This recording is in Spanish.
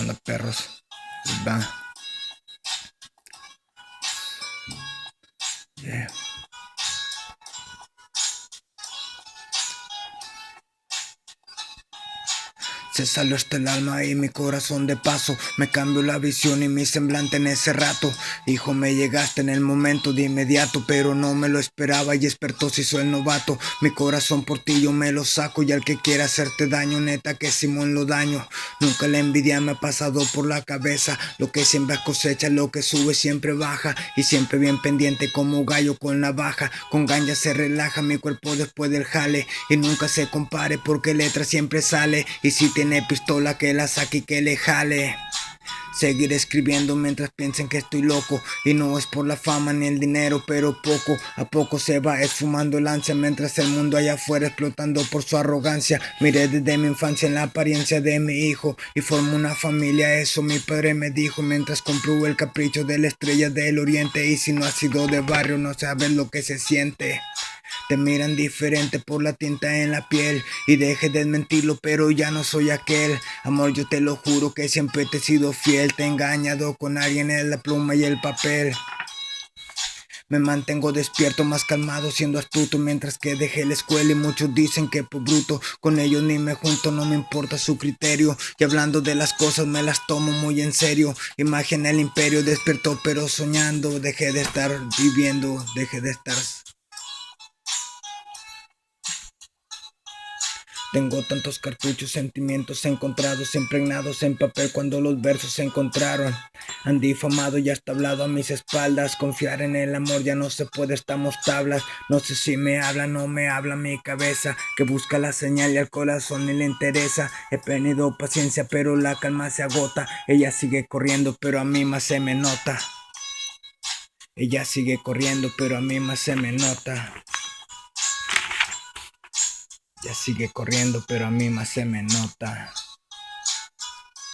Onda perros. Va. Yeah. Se salió hasta el alma y mi corazón de paso. Me cambió la visión y mi semblante en ese rato. Hijo, me llegaste en el momento de inmediato, pero no me lo esperaba y despertó si soy el novato. Mi corazón por ti yo me lo saco, y al que quiera hacerte daño, neta que Simón lo daño. Nunca la envidia me ha pasado por la cabeza. Lo que siembra cosecha, lo que sube siempre baja. Y siempre bien pendiente como gallo con navaja. Con ganja se relaja mi cuerpo después del jale. Y nunca se compare porque letra siempre sale. Y si tiene pistola que la saque y que le jale. Seguir escribiendo mientras piensen que estoy loco. Y no es por la fama ni el dinero, pero poco a poco se va esfumando el ansia, mientras el mundo allá afuera explotando por su arrogancia. Miré desde mi infancia en la apariencia de mi hijo y formó una familia, eso mi padre me dijo, mientras compró el capricho de la estrella del oriente. Y si no has sido de barrio no sabes lo que se siente. Te miran diferente por la tinta en la piel y deje de mentirlo, pero ya no soy aquel. Amor, yo te lo juro que siempre te he sido fiel. Te he engañado con alguien en la pluma y el papel. Me mantengo despierto, más calmado, siendo astuto, mientras que dejé la escuela y muchos dicen que por bruto. Con ellos ni me junto, no me importa su criterio. Y hablando de las cosas me las tomo muy en serio. Imaginé el imperio, despierto pero soñando. Dejé de estar viviendo, dejé de estar... Tengo tantos cartuchos, sentimientos encontrados, impregnados en papel cuando los versos se encontraron. Han difamado y hasta hablado a mis espaldas. Confiar en el amor ya no se puede, estamos tablas. No sé si me habla, no me habla mi cabeza, que busca la señal y al corazón ni le interesa. He tenido paciencia pero la calma se agota. Ella sigue corriendo pero a mí más se me nota. Ella sigue corriendo pero a mí más se me nota. Ya sigue corriendo pero a mí más se me nota.